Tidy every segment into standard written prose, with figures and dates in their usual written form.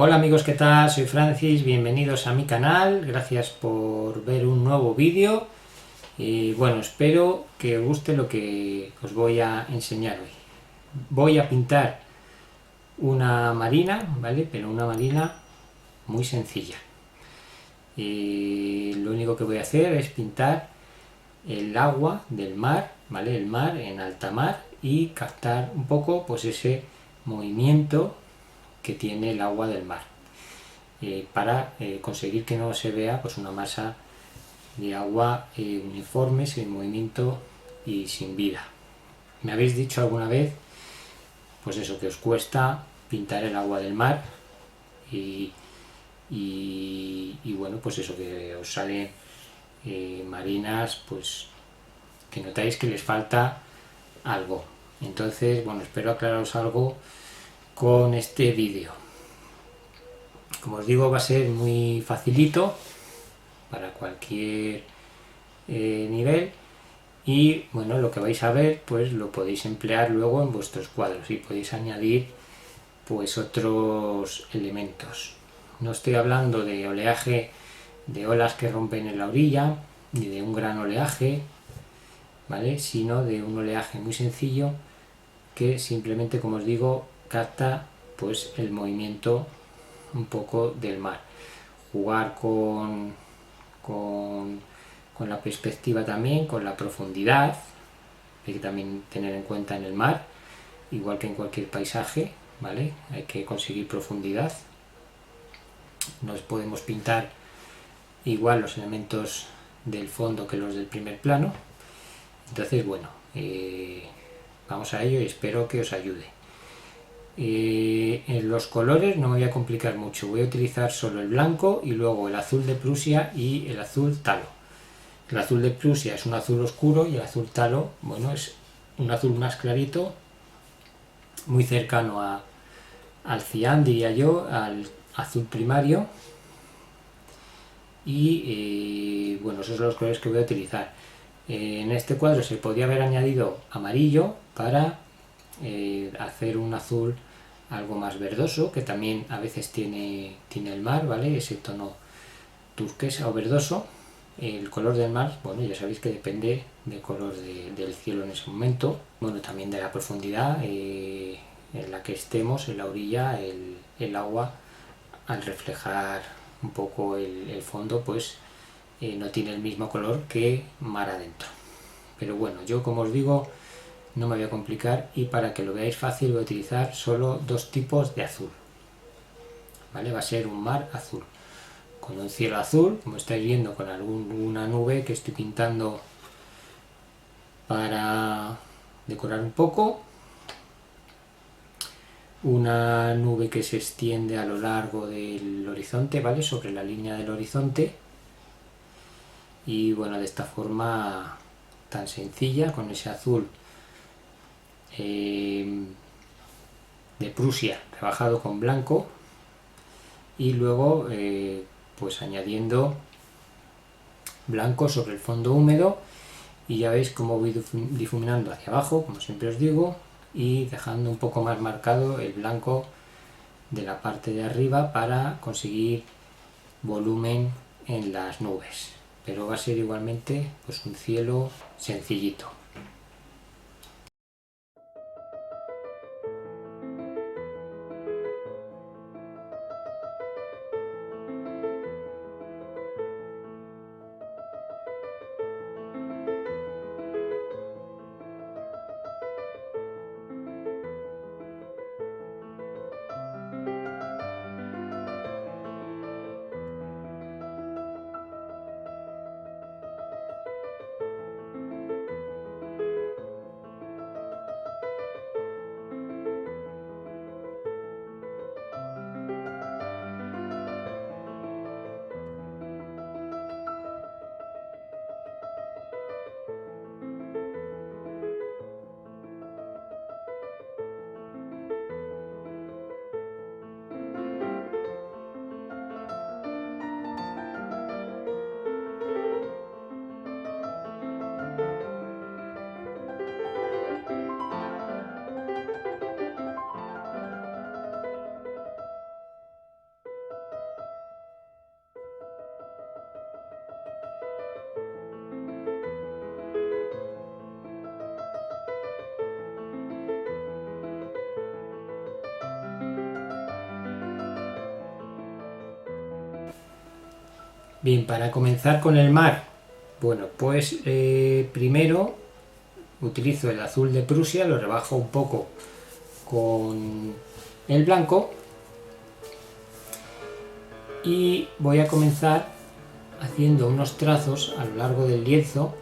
Hola amigos, ¿qué tal? Soy Francis, bienvenidos a mi canal, gracias por ver un nuevo vídeo y bueno, espero que os guste lo que os voy a enseñar hoy. Voy a pintar una marina, ¿vale? Pero una marina muy sencilla. Y lo único que voy a hacer es pintar el agua del mar, ¿vale? El mar en alta mar y captar un poco pues ese movimiento que tiene el agua del mar. Para conseguir que no se vea pues una masa de agua uniforme, sin movimiento y sin vida. Me habéis dicho alguna vez pues eso, que os cuesta pintar el agua del mar y, y bueno, pues eso, que os salen marinas pues que notáis que les falta algo. Entonces, bueno, espero aclararos algo con este vídeo. Como os digo, va a ser muy facilito para cualquier nivel y bueno, lo que vais a ver pues lo podéis emplear luego en vuestros cuadros y podéis añadir pues otros elementos. No estoy hablando de oleaje, de olas que rompen en la orilla, ni de un gran oleaje, ¿vale? Sino de un oleaje muy sencillo que simplemente, como os digo, capta pues el movimiento un poco del mar. Jugar con, con la perspectiva también, con la profundidad, hay que también tener en cuenta en el mar, igual que en cualquier paisaje, ¿vale? Hay que conseguir profundidad. Nos podemos pintar igual los elementos del fondo que los del primer plano. Entonces, bueno, vamos a ello y espero que os ayude. En los colores no me voy a complicar mucho, voy a utilizar solo el blanco y luego el azul de Prusia y el azul talo. El azul de Prusia es un azul oscuro y el azul talo, bueno, es un azul más clarito, muy cercano al cian, diría yo, al azul primario. Y bueno, esos son los colores que voy a utilizar. En este cuadro se podría haber añadido amarillo para hacer un azul algo más verdoso, que también a veces tiene el mar, ¿vale? Ese tono turquesa o verdoso. El color del mar, bueno, ya sabéis que depende del color del cielo en ese momento. Bueno, también de la profundidad en la que estemos, en la orilla, el agua, al reflejar un poco el fondo, pues no tiene el mismo color que mar adentro. Pero bueno, yo como os digo, no me voy a complicar y para que lo veáis fácil voy a utilizar solo dos tipos de azul. ¿Vale? Va a ser un mar azul. Con un cielo azul, como estáis viendo, con alguna nube que estoy pintando para decorar un poco. Una nube que se extiende a lo largo del horizonte, ¿vale? Sobre la línea del horizonte. Y bueno, de esta forma tan sencilla, con ese azul de Prusia rebajado con blanco y luego pues añadiendo blanco sobre el fondo húmedo y ya veis cómo voy difuminando hacia abajo, como siempre os digo, y dejando un poco más marcado el blanco de la parte de arriba para conseguir volumen en las nubes, pero va a ser igualmente pues un cielo sencillito. Bien, para comenzar con el mar, bueno, pues primero utilizo el azul de Prusia, lo rebajo un poco con el blanco y voy a comenzar haciendo unos trazos a lo largo del lienzo,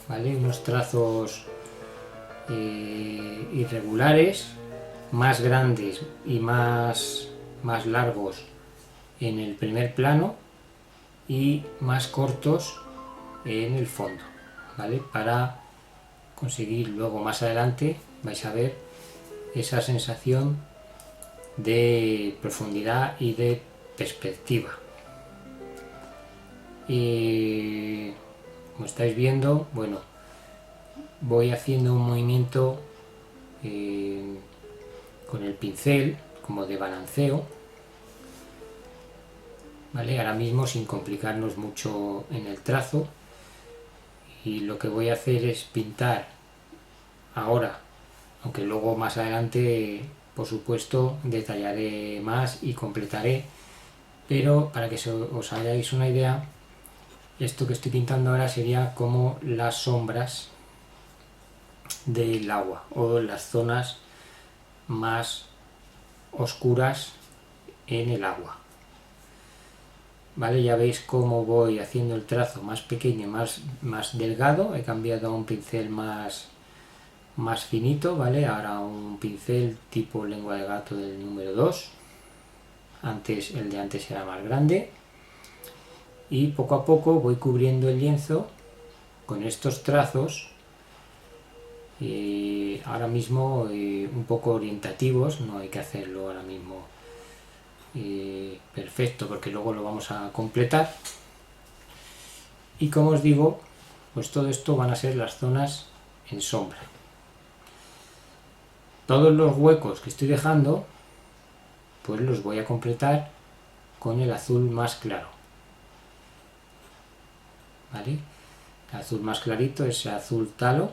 ¿vale? Unos trazos irregulares, más grandes y más largos en el primer plano y más cortos en el fondo, ¿vale? Para conseguir luego más adelante, vais a ver esa sensación de profundidad y de perspectiva. Y como estáis viendo, bueno, voy haciendo un movimiento con el pincel como de balanceo, ¿vale? Ahora mismo sin complicarnos mucho en el trazo, y lo que voy a hacer es pintar ahora, aunque luego más adelante por supuesto detallaré más y completaré, pero para que os hagáis una idea, esto que estoy pintando ahora sería como las sombras del agua o las zonas más oscuras en el agua, ¿vale? Ya veis cómo voy haciendo el trazo más pequeño, más delgado. He cambiado a un pincel más finito, ¿vale? Ahora un pincel tipo lengua de gato del número 2. El de antes era más grande. Y poco a poco voy cubriendo el lienzo con estos trazos, ahora mismo un poco orientativos. No hay que hacerlo ahora mismo perfecto, porque luego lo vamos a completar. Y como os digo, pues todo esto van a ser las zonas en sombra. Todos los huecos que estoy dejando, pues los voy a completar con el azul más claro, ¿vale? El azul más clarito, ese azul talo,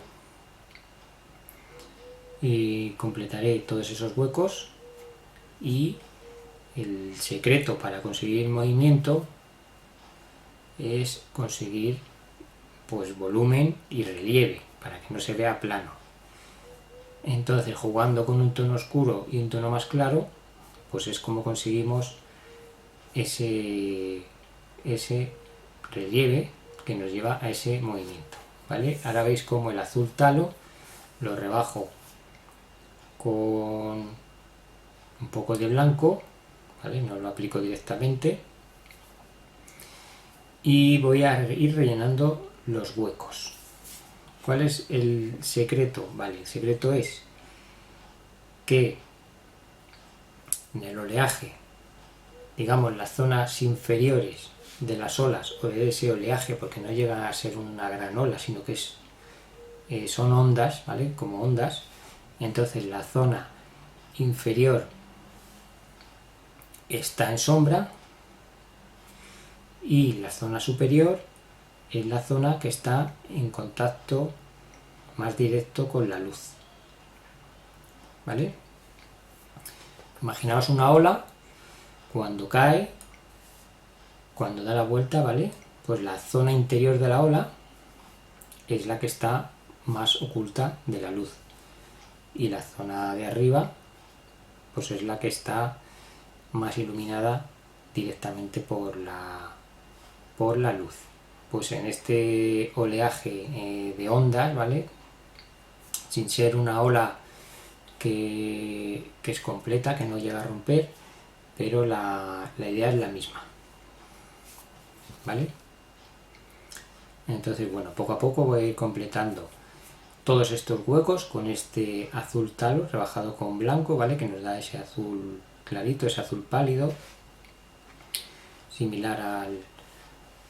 y completaré todos esos huecos. Y el secreto para conseguir movimiento es conseguir pues volumen y relieve para que no se vea plano. Entonces, jugando con un tono oscuro y un tono más claro, pues es como conseguimos ese relieve que nos lleva a ese movimiento, ¿vale? Ahora veis como el azul talo lo rebajo con un poco de blanco, ¿vale? No lo aplico directamente, y voy a ir rellenando los huecos. ¿Cuál es el secreto? Vale, el secreto es que en el oleaje, digamos las zonas inferiores de las olas o de ese oleaje, porque no llega a ser una gran ola, sino que son ondas, ¿vale? Como ondas. Entonces la zona inferior está en sombra y la zona superior es la zona que está en contacto más directo con la luz, ¿vale? Imaginaos una ola cuando cae, cuando da la vuelta, ¿vale? Pues la zona interior de la ola es la que está más oculta de la luz, y la zona de arriba pues es la que está más iluminada directamente por la luz. Pues en este oleaje de ondas, ¿vale? Sin ser una ola que es completa, que no llega a romper, pero la idea es la misma, ¿vale? Entonces, bueno, poco a poco voy a ir completando todos estos huecos con este azul talo rebajado con blanco, ¿vale? Que nos da ese azul clarito, ese azul pálido, similar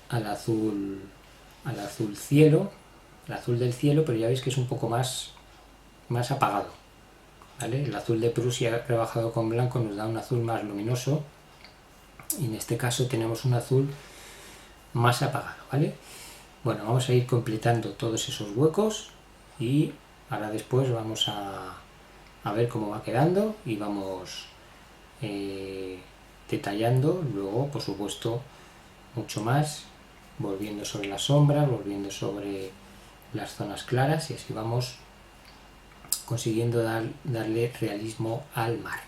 al azul cielo, el azul del cielo, pero ya veis que es un poco más apagado, ¿vale? El azul de Prusia rebajado con blanco nos da un azul más luminoso, y en este caso tenemos un azul más apagado, ¿vale? Bueno, vamos a ir completando todos esos huecos y ahora después vamos a ver cómo va quedando, y vamos detallando luego, por supuesto, mucho más, volviendo sobre las sombras, volviendo sobre las zonas claras, y así vamos consiguiendo darle realismo al mar.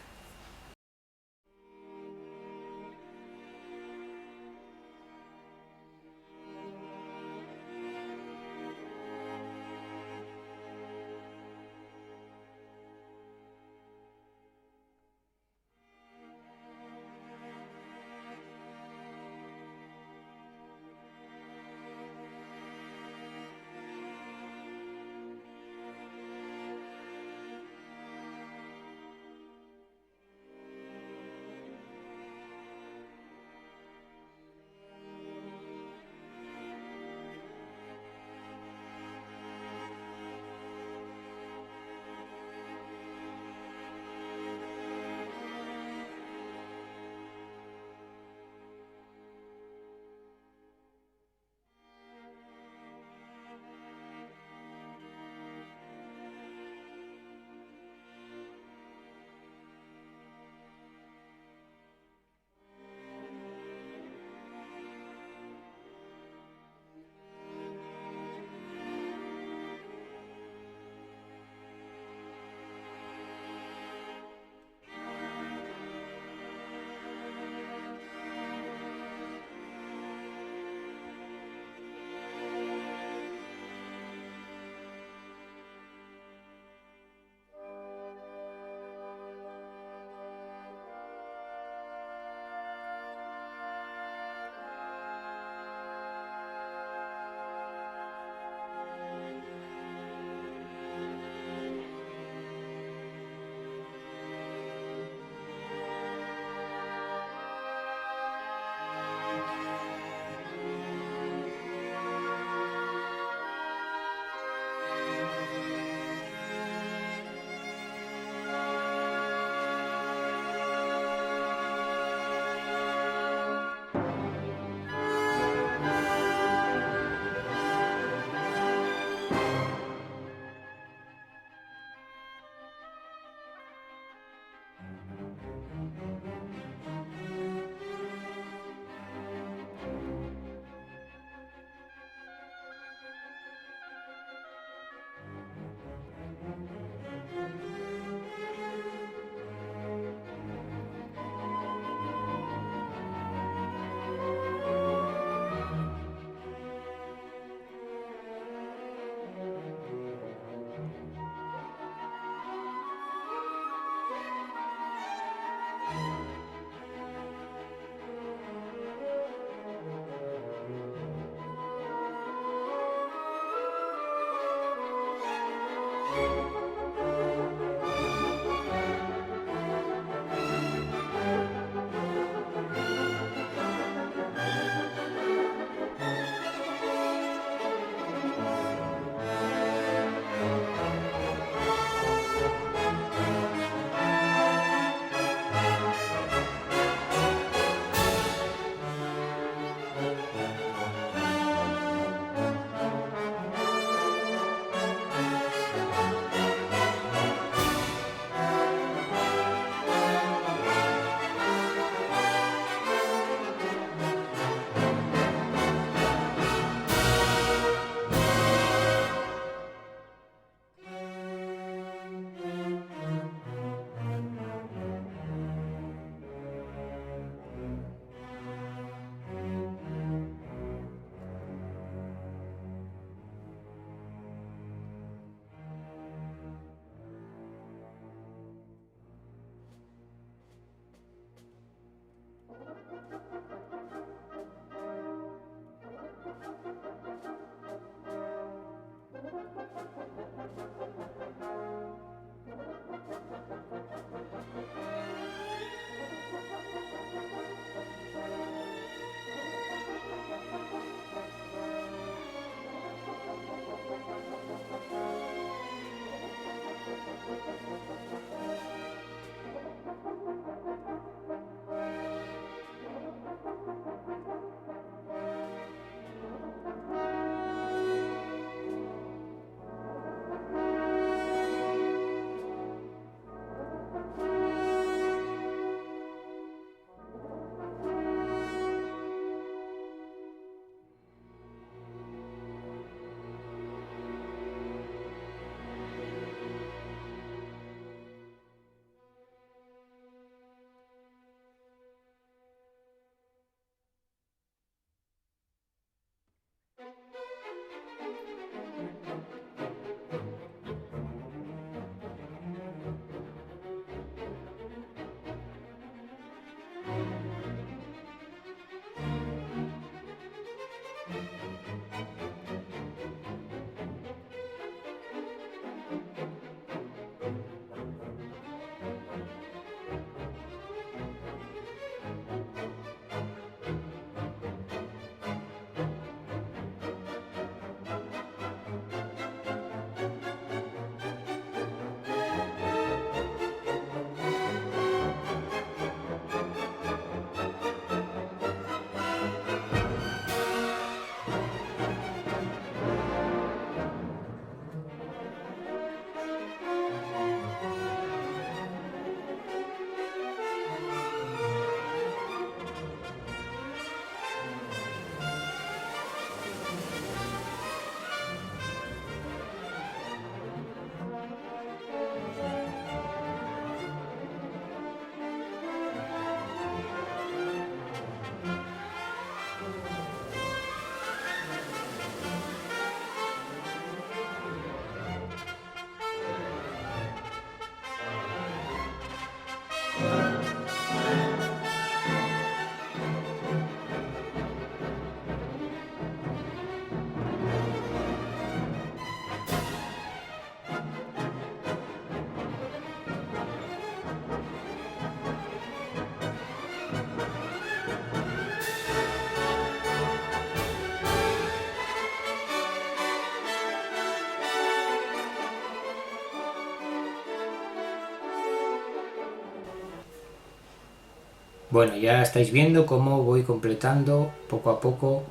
Bueno, ya estáis viendo cómo voy completando poco a poco,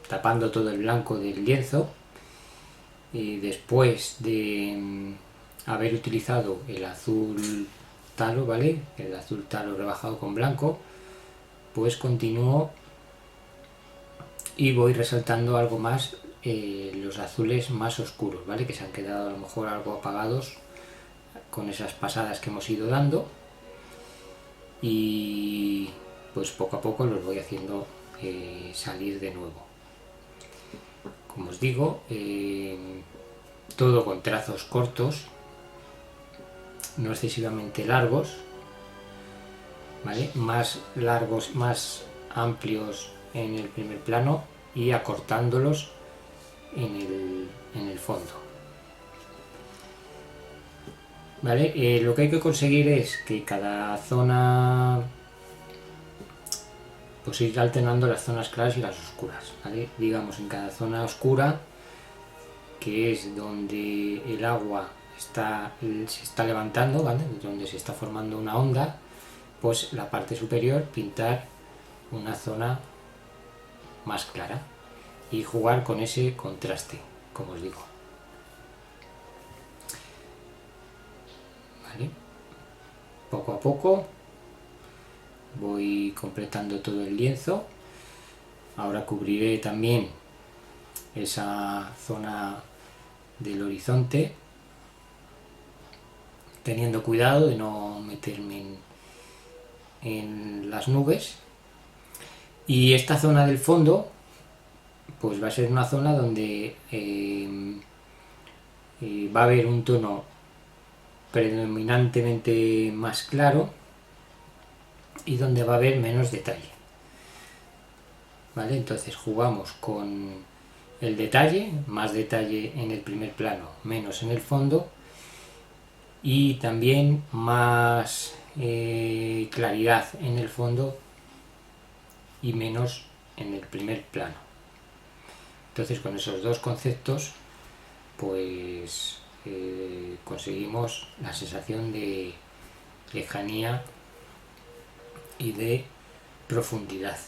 tapando todo el blanco del lienzo. Y después de haber utilizado el azul talo, ¿vale? El azul talo rebajado con blanco, pues continúo y voy resaltando algo más los azules más oscuros, ¿vale? Que se han quedado a lo mejor algo apagados con esas pasadas que hemos ido dando, y pues poco a poco los voy haciendo salir de nuevo. Como os digo, todo con trazos cortos, no excesivamente largos, ¿vale? Más largos, más amplios en el primer plano y acortándolos en el fondo. ¿Vale? Lo que hay que conseguir es que cada zona, pues ir alternando las zonas claras y las oscuras, ¿vale? Digamos, en cada zona oscura, que es donde el agua se está levantando, ¿vale? Donde se está formando una onda, pues la parte superior pintar una zona más clara y jugar con ese contraste, como os digo. ¿Vale? Poco a poco voy completando todo el lienzo. Ahora cubriré también esa zona del horizonte, teniendo cuidado de no meterme en las nubes. Y esta zona del fondo pues va a ser una zona donde va a haber un tono predominantemente más claro y donde va a haber menos detalle, ¿vale? Entonces jugamos con el detalle, más detalle en el primer plano, menos en el fondo, y también más claridad en el fondo y menos en el primer plano. Entonces con esos dos conceptos pues conseguimos la sensación de lejanía y de profundidad.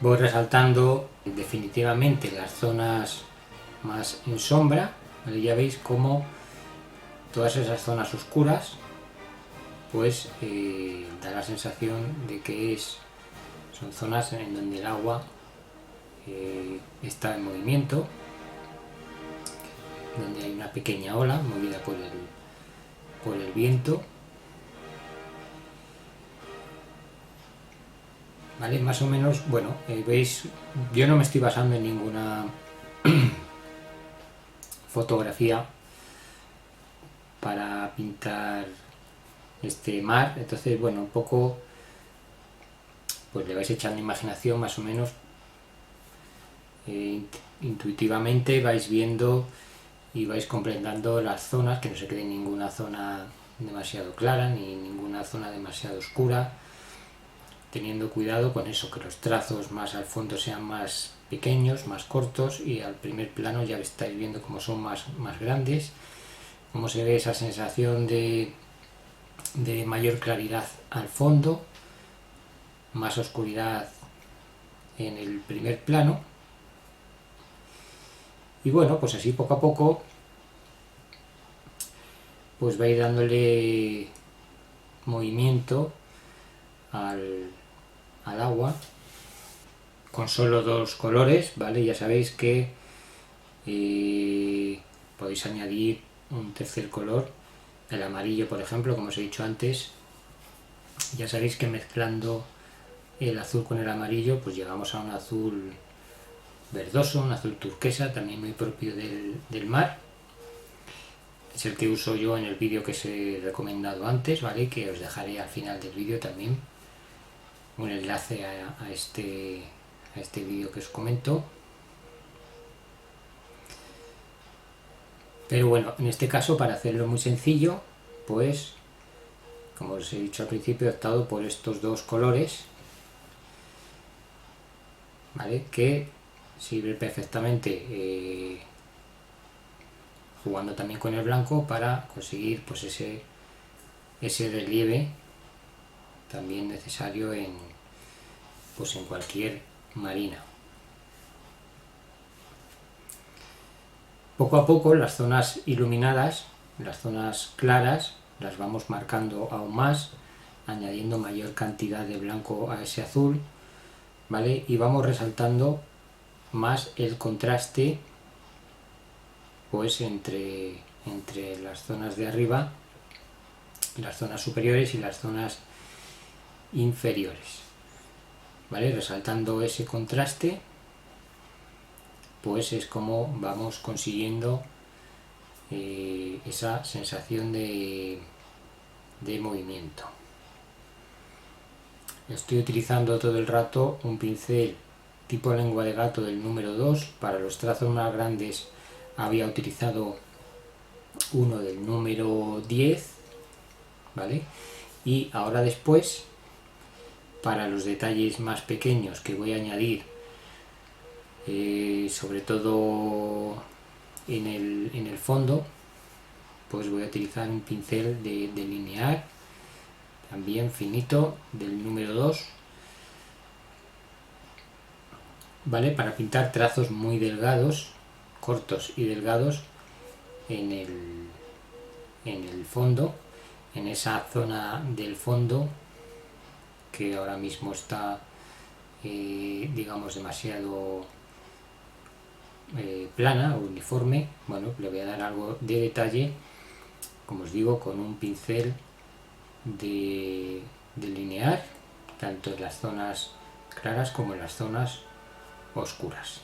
Voy resaltando definitivamente las zonas más en sombra, ¿vale? Ya veis cómo todas esas zonas oscuras pues da la sensación de que son zonas en donde el agua está en movimiento, donde hay una pequeña ola movida por el viento. ¿Vale? Más o menos, bueno, veis, yo no me estoy basando en ninguna fotografía para pintar este mar, entonces, bueno, un poco, pues le vais echando imaginación más o menos, intuitivamente vais viendo y vais completando las zonas, que no se quede ninguna zona demasiado clara ni ninguna zona demasiado oscura, teniendo cuidado con eso, que los trazos más al fondo sean más pequeños, más cortos, y al primer plano ya estáis viendo cómo son más grandes, cómo se ve esa sensación de mayor claridad al fondo, más oscuridad en el primer plano. Y bueno, pues así poco a poco pues va a ir dándole movimiento al agua con solo dos colores, ¿vale? Ya sabéis que podéis añadir un tercer color, el amarillo por ejemplo, como os he dicho antes. Ya sabéis que mezclando el azul con el amarillo pues llegamos a un azul verdoso, un azul turquesa, también muy propio del mar. Es el que uso yo en el vídeo que os he recomendado antes, ¿vale? Que os dejaré al final del vídeo también un enlace a este vídeo que os comento. Pero bueno, en este caso, para hacerlo muy sencillo, pues como os he dicho al principio, he optado por estos dos colores, ¿vale? Que sirve perfectamente jugando también con el blanco para conseguir pues ese relieve también necesario en cualquier marina. Poco a poco las zonas iluminadas, las zonas claras, las vamos marcando aún más, añadiendo mayor cantidad de blanco a ese azul, ¿vale? Y vamos resaltando más el contraste pues entre las zonas de arriba, las zonas superiores y las zonas inferiores, ¿vale? Resaltando ese contraste pues es como vamos consiguiendo esa sensación de movimiento. Estoy utilizando todo el rato un pincel tipo lengua de gato del número 2. Para los trazos más grandes había utilizado uno del número 10, ¿vale? Y ahora después, para los detalles más pequeños que voy a añadir, sobre todo en el fondo, pues voy a utilizar un pincel de delinear, también finito, del número 2, ¿vale? Para pintar trazos muy delgados, cortos y delgados en el fondo, en esa zona del fondo que ahora mismo está digamos demasiado plana o uniforme. Bueno, le voy a dar algo de detalle, como os digo, con un pincel de delinear tanto en las zonas claras como en las zonas oscuras.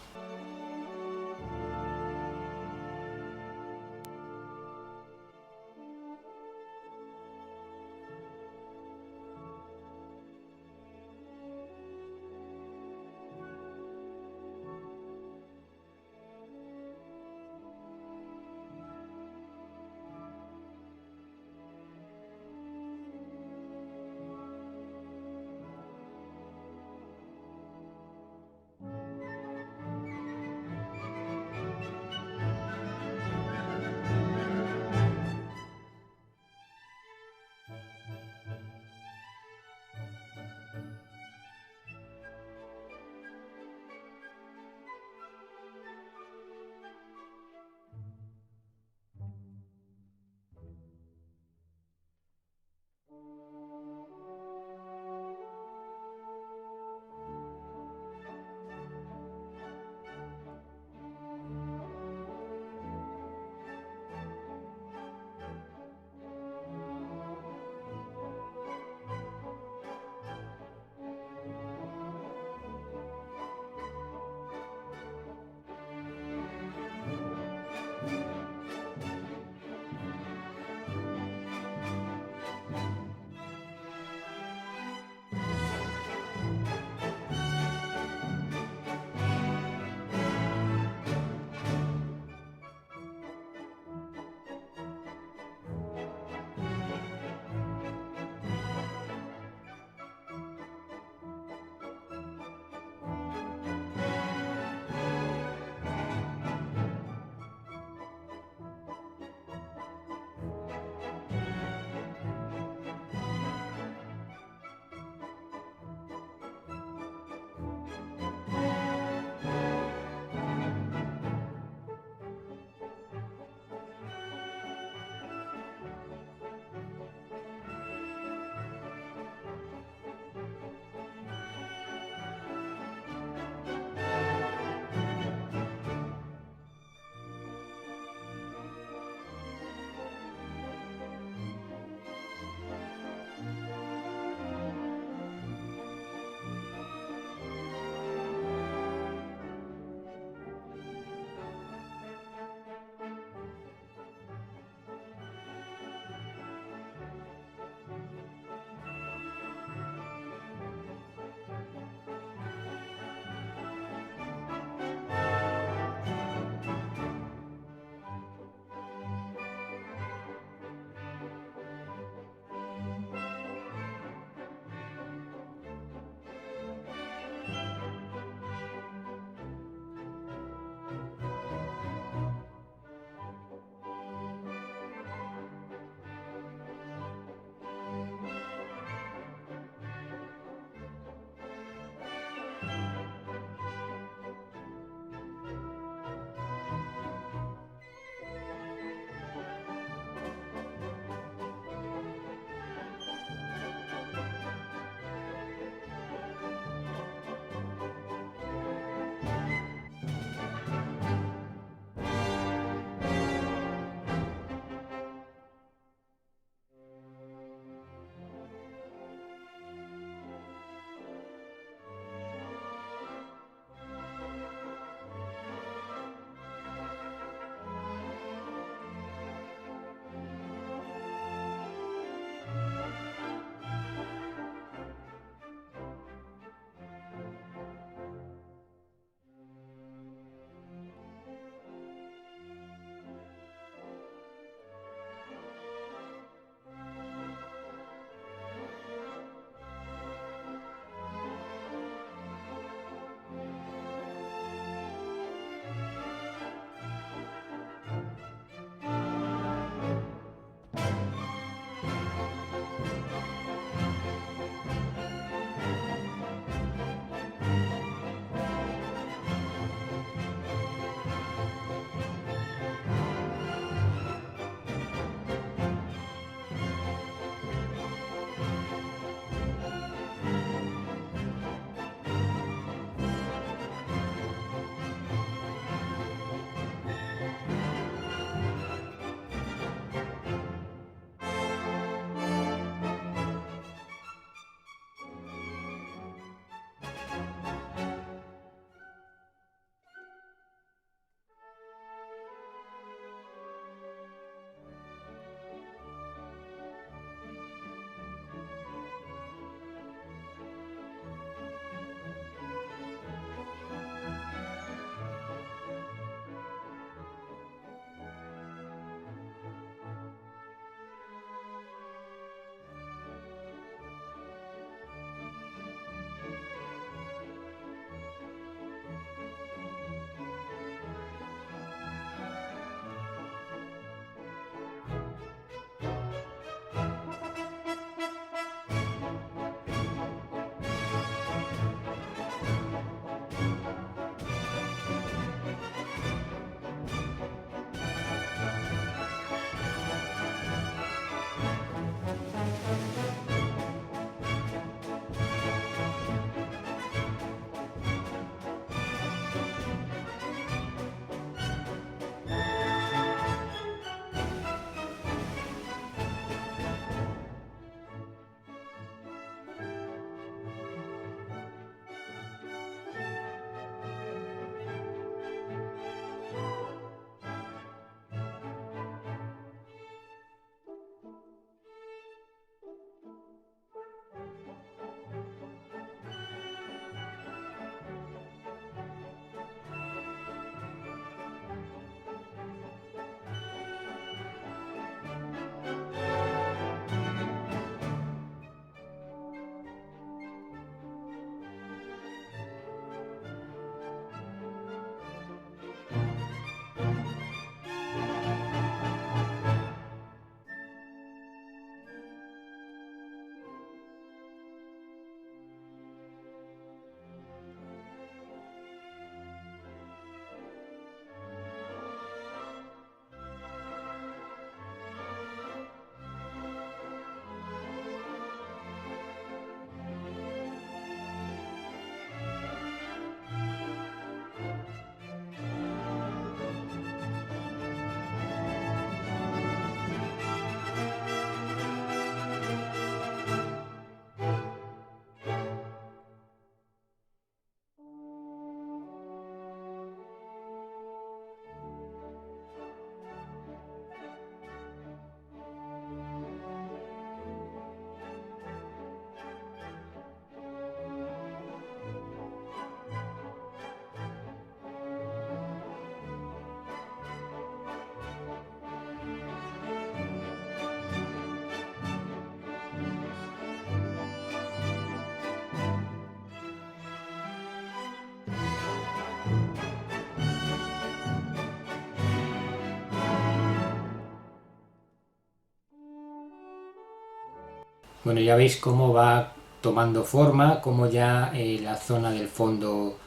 Bueno, ya veis cómo va tomando forma, cómo ya la zona del fondo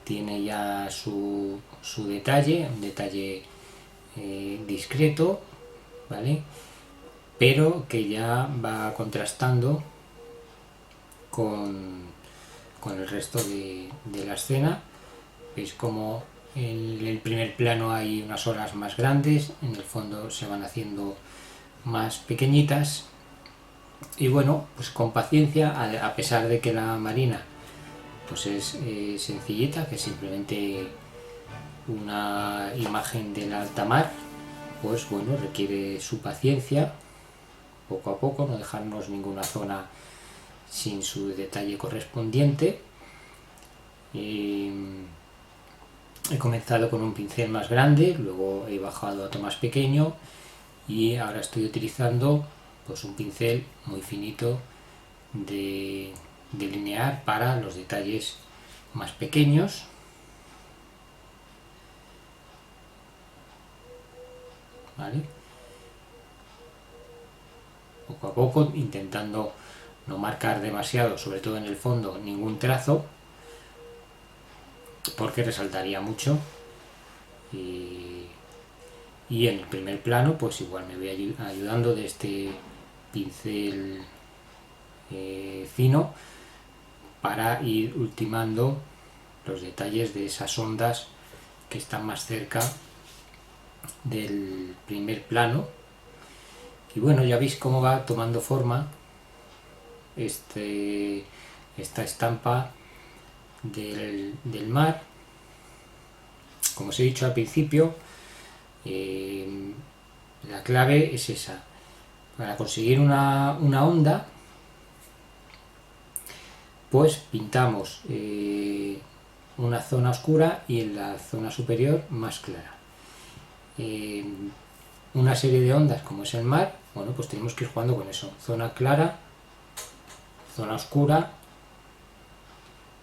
tiene ya su detalle, un detalle discreto, ¿vale? Pero que ya va contrastando con el resto de la escena. Veis como en el primer plano hay unas olas más grandes, en el fondo se van haciendo más pequeñitas. Y bueno, pues con paciencia, a pesar de que la marina pues es sencillita, que es simplemente una imagen del alta mar, pues bueno, requiere su paciencia, poco a poco, no dejarnos ninguna zona sin su detalle correspondiente. He comenzado con un pincel más grande, luego he bajado a otro más pequeño y ahora estoy utilizando pues un pincel muy finito de delinear para los detalles más pequeños. ¿Vale? Poco a poco, intentando no marcar demasiado, sobre todo en el fondo, ningún trazo, porque resaltaría mucho. Y en el primer plano, pues igual me voy ayudando de este pincel fino para ir ultimando los detalles de esas ondas que están más cerca del primer plano. Y bueno, ya veis cómo va tomando forma esta estampa del mar. Como os he dicho al principio, la clave es esa. Para conseguir una onda, pues pintamos una zona oscura y en la zona superior más clara. Una serie de ondas como es el mar, bueno, pues tenemos que ir jugando con eso. Zona clara, zona oscura,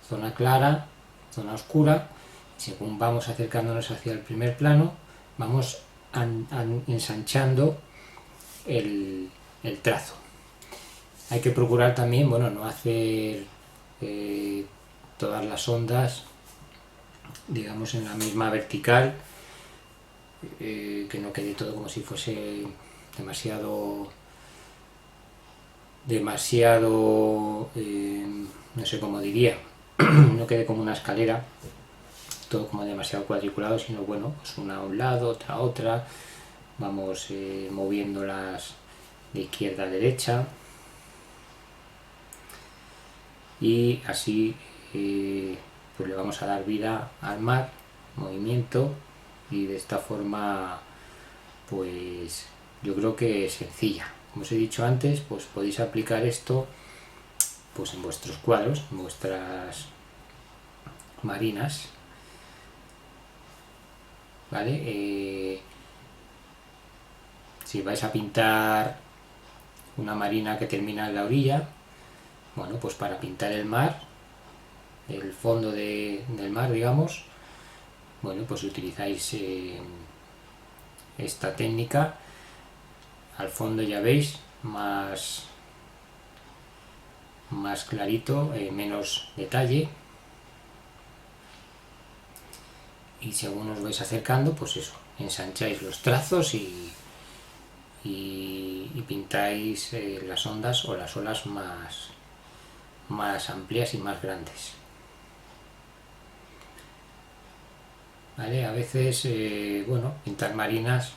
zona clara, zona oscura. Según vamos acercándonos hacia el primer plano, vamos ensanchando el trazo. Hay que procurar también, bueno, no hacer todas las ondas, digamos, en la misma vertical, que no quede todo como si fuese demasiado, no sé cómo diría, no quede como una escalera, todo como demasiado cuadriculado, sino bueno, pues una a un lado, otra a otra, vamos moviéndolas de izquierda a derecha y así pues le vamos a dar vida al mar, movimiento, y de esta forma pues yo creo que es sencilla. Como os he dicho antes, pues podéis aplicar esto pues en vuestros cuadros, en vuestras marinas, ¿vale? Si vais a pintar una marina que termina en la orilla, bueno, pues para pintar el mar, el fondo del mar, digamos, bueno, pues utilizáis esta técnica. Al fondo ya veis más clarito, menos detalle, y según os vais acercando, pues eso, ensancháis los trazos y pintáis las ondas o las olas más amplias y más grandes. ¿Vale? A veces, bueno, pintar marinas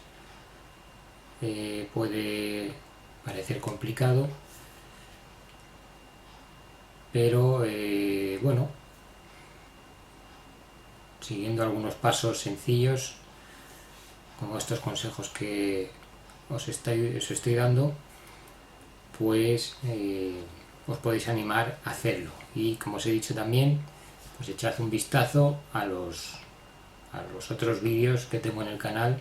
puede parecer complicado, pero bueno, siguiendo algunos pasos sencillos, como estos consejos que os estoy dando, pues os podéis animar a hacerlo. Y como os he dicho también, pues echad un vistazo a los otros vídeos que tengo en el canal,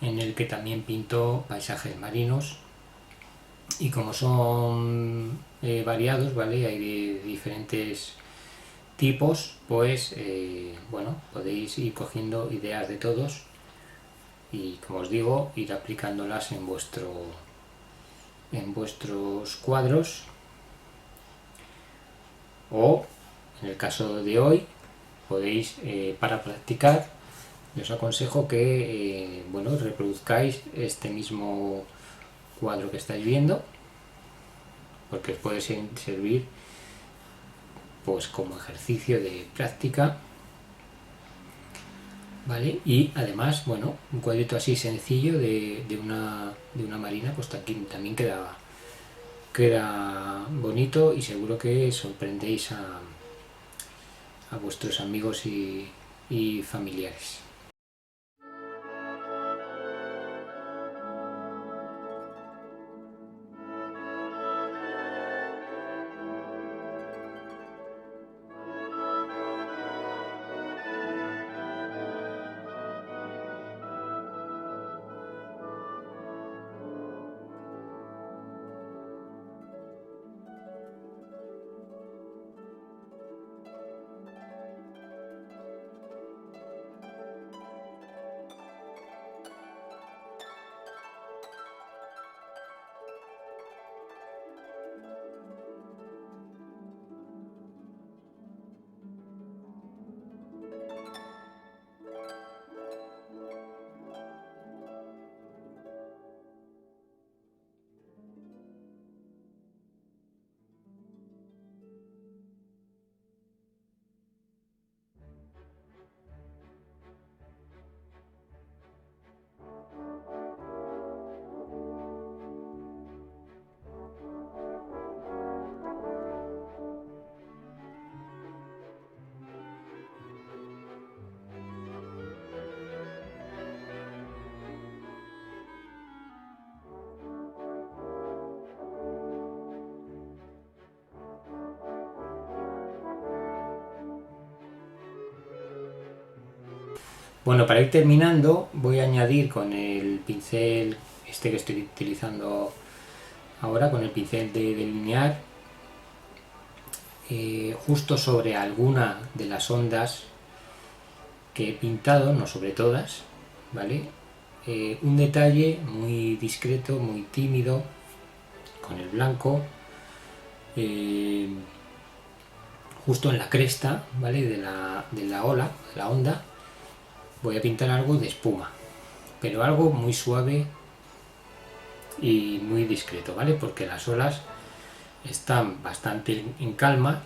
en el que también pinto paisajes marinos, y como son variados, ¿vale? Hay de diferentes tipos, pues bueno, podéis ir cogiendo ideas de todos y, como os digo, ir aplicándolas en en vuestros cuadros, o en el caso de hoy podéis, para practicar, os aconsejo que reproduzcáis este mismo cuadro que estáis viendo, porque os puede servir pues como ejercicio de práctica, ¿vale? Y además, bueno, un cuadrito así sencillo de una marina, pues también queda bonito, y seguro que sorprendéis a vuestros amigos y familiares. Bueno, para ir terminando, voy a añadir con el pincel este que estoy utilizando ahora, con el pincel de delinear, justo sobre alguna de las ondas que he pintado, no sobre todas, ¿vale? Un detalle muy discreto, muy tímido, con el blanco, justo en la cresta, ¿vale? De la ola, de la onda, voy a pintar algo de espuma, pero algo muy suave y muy discreto, ¿vale? Porque las olas están bastante en calma,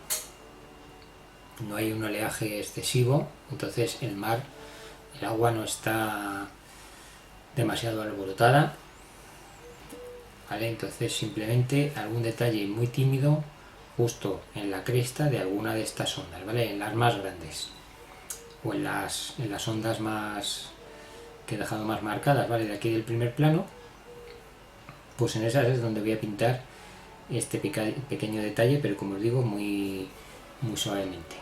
no hay un oleaje excesivo, entonces el agua no está demasiado alborotada, ¿vale? Entonces simplemente algún detalle muy tímido justo en la cresta de alguna de estas ondas, ¿vale? En las más grandes, o en las ondas más que he dejado más marcadas, ¿vale? De aquí del primer plano, pues en esas es donde voy a pintar este pequeño detalle, pero como os digo, muy, muy suavemente.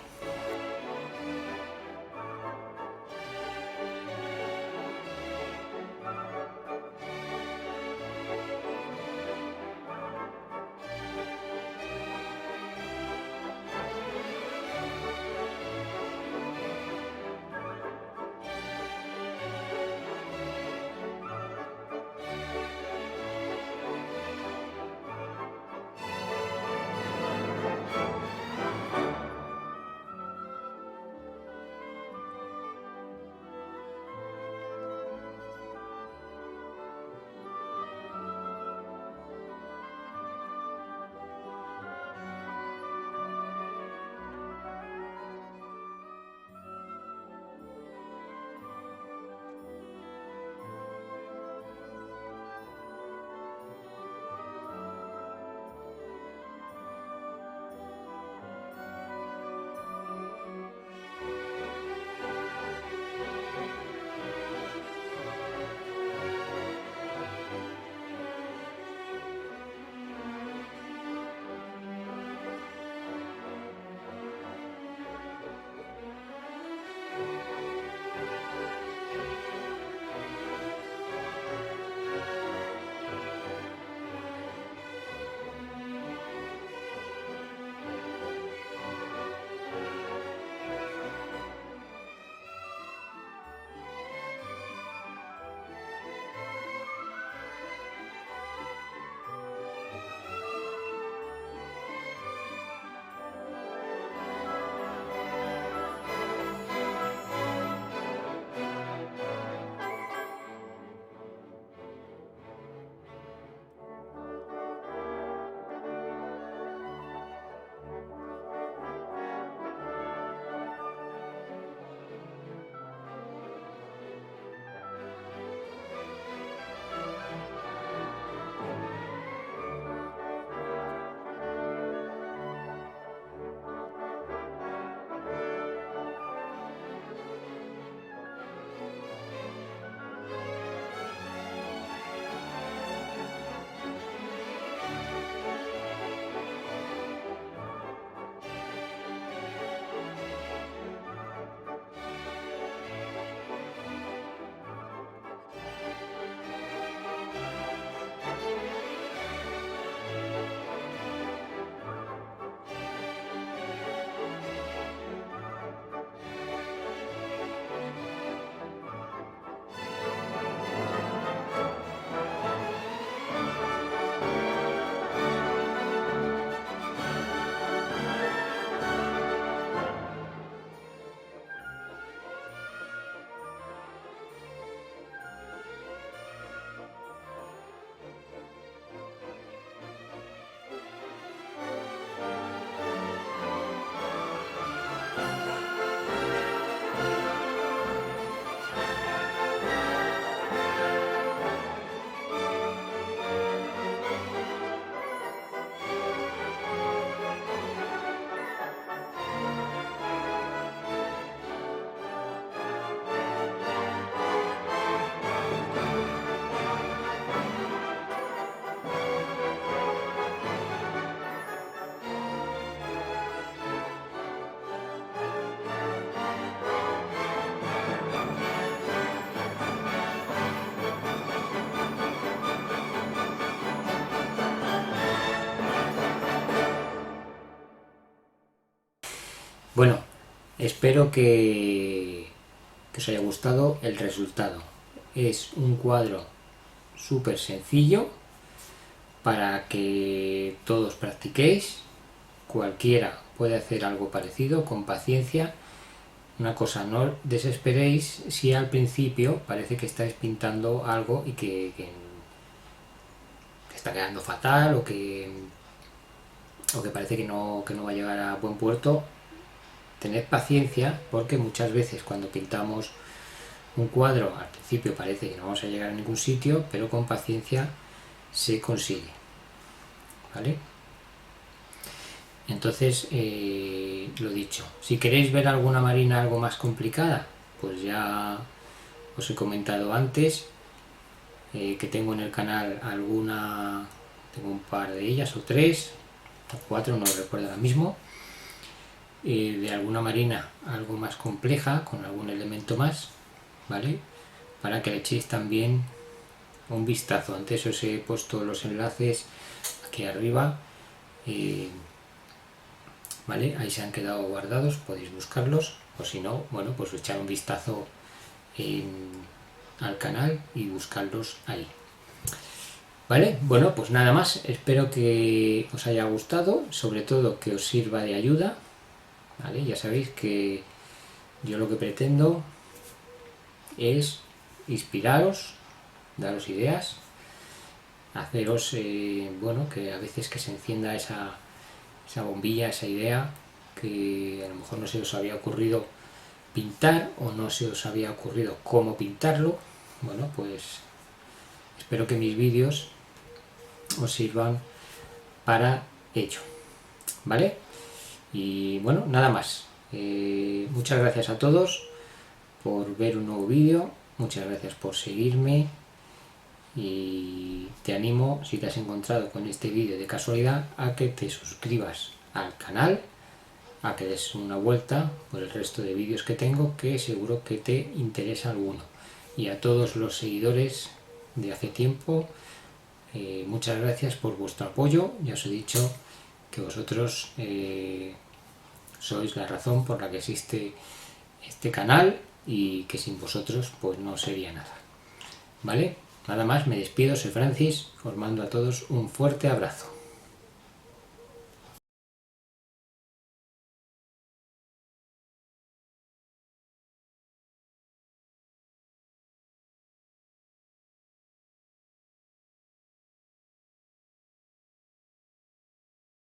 Bueno, espero que os haya gustado el resultado. Es un cuadro súper sencillo para que todos practiquéis. Cualquiera puede hacer algo parecido con paciencia. Una cosa, no desesperéis si al principio parece que estáis pintando algo y que está quedando fatal o que parece que no va a llegar a buen puerto. Tened paciencia, porque muchas veces cuando pintamos un cuadro al principio parece que no vamos a llegar a ningún sitio, pero con paciencia se consigue, ¿vale? Entonces, lo dicho, si queréis ver alguna marina algo más complicada, pues ya os he comentado antes que tengo en el canal tengo un par de ellas, o 3 o 4, no recuerdo ahora mismo, de alguna marina algo más compleja, con algún elemento más, ¿vale? Para que le echéis también un vistazo. Antes os he puesto los enlaces aquí arriba, ¿vale? Ahí se han quedado guardados, podéis buscarlos, o si no, bueno, pues echar un vistazo al canal y buscarlos ahí. ¿Vale? Bueno, pues nada más, espero que os haya gustado, sobre todo que os sirva de ayuda, ¿vale? Ya sabéis que yo lo que pretendo es inspiraros, daros ideas, haceros, bueno, que a veces que se encienda esa bombilla, esa idea, que a lo mejor no se os había ocurrido pintar o no se os había ocurrido cómo pintarlo. Bueno, pues espero que mis vídeos os sirvan para ello, ¿vale? Y bueno, nada más. Muchas gracias a todos por ver un nuevo vídeo, muchas gracias por seguirme, y te animo, si te has encontrado con este vídeo de casualidad, a que te suscribas al canal, a que des una vuelta por el resto de vídeos que tengo, que seguro que te interesa alguno. Y a todos los seguidores de hace tiempo, muchas gracias por vuestro apoyo. Ya os he dicho que vosotros sois la razón por la que existe este canal, y que sin vosotros pues no sería nada, ¿vale? Nada más, me despido, soy Francis, os mando a todos un fuerte abrazo.